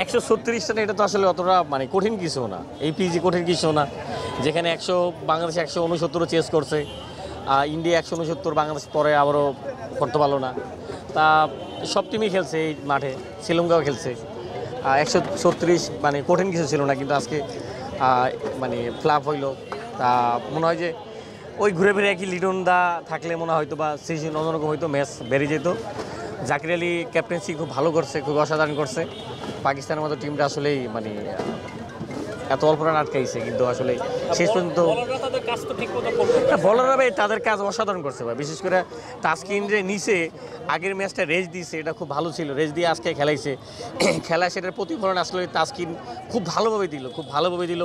136 run এটা তো আসলে অতটা মানে কঠিন কিছু না, এই পিজি কঠিন কিছু না, যেখানে বাংলাদেশ 169 চেস করছে, ইন্ডিয়া 169, বাংলাদেশ পরে আবারও করতে পারলো না। তা সব টিমই খেলছে এই মাঠে, শ্রীলঙ্কাও খেলছে। 136 মানে কঠিন কিছু ছিল না, কিন্তু আজকে মানে ফ্লাপ হইলো। তা মনে হয় যে ওই ঘুরে ফিরে একই লিটন দা থাকলে মনে হয়তো বা সিজন অন্যরকম হয়তো ম্যাচ বেড়ে যেত। জাকির আলী ক্যাপ্টেন্সি খুব ভালো করছে, খুব অসাধারণ করছে। পাকিস্তানের মতো টিমটা আসলেই মানে এত অল্প রান আটকাইছে, কিন্তু আসলে শেষ পর্যন্ত বলাররা ভাই তাদের কাজ অসাধারণ করছে ভাই। বিশেষ করে তাসকিন যে নিচে আগের ম্যাচটা রেস্ট দিয়েছে, এটা খুব ভালো ছিল। রেস্ট দিয়ে আজকে খেলাইছে, খেলা সেটার প্রতিফলন আসলে তাসকিন খুব ভালোভাবে দিল।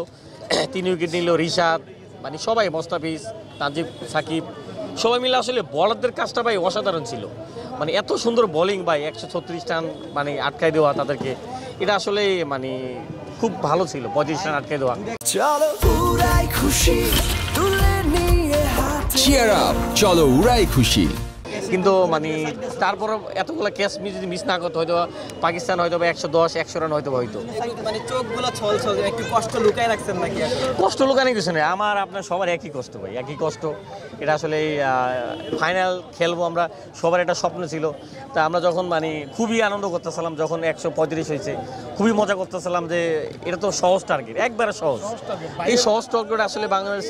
3 উইকেট নিল। রিশাদ মানে সবাই, মোস্তাফিজ, তানজিব সাকিব সবাই মিলে আসলে বলারদের কাজটা ভাই অসাধারণ ছিল। মানে এত সুন্দর বোলিং ভাই, 136 রান মানে আটকায় দেওয়া তাদেরকে, এটা আসলে মানে খুব ভালো ছিল। 35 রান আটকায় দেওয়া। চলো উড়াই খুশি। কিন্তু মানে তারপরে এতগুলো ক্যাচ যদি মিস না করতে, হয়তো পাকিস্তান হয়তো 110-100 রান হয়তো মানে চোখগুলো ছল একটু কষ্ট লুকায় রাখছেন নাকি? কষ্ট লুকানো কিছু নেই, আমার আপনার সবার একই কষ্ট ভাই, একই কষ্ট। এটা আসলে ফাইনাল খেলবো আমরা, সবার একটা স্বপ্ন ছিল। তা আমরা যখন মানে খুবই আনন্দ করতেছিলাম, যখন 135 হয়েছে খুবই মজা করতেছিলাম যে এটা তো সহজ টার্গেট, একবারে সহজ। এই সহজ টার্গেট আসলে বাংলাদেশ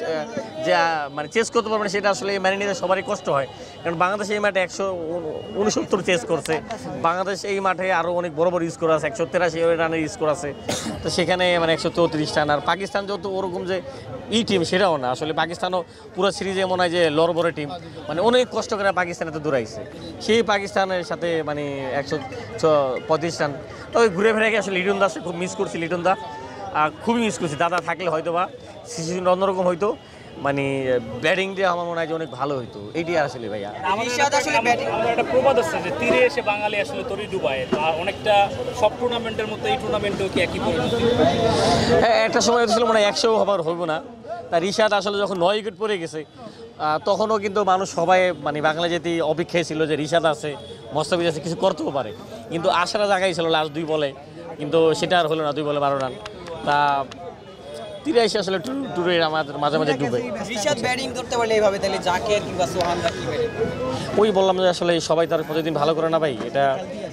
যে মানে চেস করতে পারবে না, সেটা আসলে মানে নিতে সবারই কষ্ট হয়। কারণ বাংলাদেশ এই মাঠে 169 চেস করছে, বাংলাদেশ এই মাঠে আরও অনেক বড় বড় স্কোর আছে, 183 রানের স্কোর আছে। তো সেখানে মানে 134 রান। আর পাকিস্তান যেহেতু ওরকম যে টিম সেটাও না, আসলে পাকিস্তানও পুরো সিরিজে মনে হয় যে লড়বড়ে টিম, মানে অনেক কষ্ট করে পাকিস্তানে তো দৌড়াইছে। সেই পাকিস্তানের সাথে মানে 135 রান। তবে ঘুরে ফিরে আসলে লিটন দাস খুব মিস করছি, লিটন দা খুবই মিস করছি। দাদা থাকলে হয়তো বা সিজন অন্যরকম হয়তো, মানে ব্যাটিং দিয়ে আমার মনে হয় যে অনেক ভালো হইতো। এইটি আসলে ভাইয়া একটা প্রবাদ আছে যে তীরে এসে বাঙালি আসলে তরি ডুবায়, অনেকটা সব টুর্নামেন্টের মতো এই টুর্নামেন্টেও কি একই পরিণতি? একটা সময় ছিল মনে হয় 100 হবার হইব না। তা রিশাদ আসলে যখন 9 উইকেট পড়ে গেছে, তখনও কিন্তু মানুষ সবাই মানে বাংলা যেতে অপেক্ষায় ছিল যে রিশাদ আছে, মোস্তাফিজ আছে, কিছু করতেও পারে। কিন্তু আশার জায়গায় ছিল লাস্ট 2 বলে, কিন্তু সেটা আর হলো না। 2 বলে 12 রান। তা তীরে এসে আসলে টুরে আমাদের মাঝে মাঝে ডুবে। রিশাদ ব্যাটিং করতে পারলে এইভাবে, তাহলে জাকের কিংবা সোহানরা কি ব্যাটিং? ওই বললাম যে আসলে সবাই তার প্রতিদিন ভালো করে না ভাই, এটা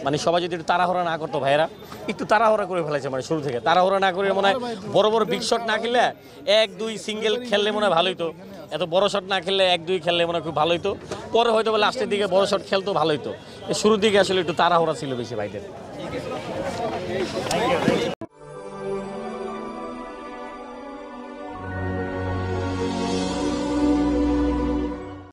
মানে সবাই যদি একটু তাড়াহুড়া না করতো, ভাইয়েরা একটু তাড়াহুড়া করে ফেলেছে মানে শুরু থেকে। তাড়াহুড়া না করে মনে হয় বড় বড় বিগ শট না খেললে 1-2 সিঙ্গেল খেললে মনে হয় ভালো হতো। এত বড় শট না খেললে 1-2 খেললে মনে হয় খুব ভালো হতো। পরে হয়তো বা লাস্টের দিকে বড় শট খেলতো ভালো হতো। শুরুর দিকে আসলে একটু তাড়াহুড়া ছিল বেশি ভাইদের।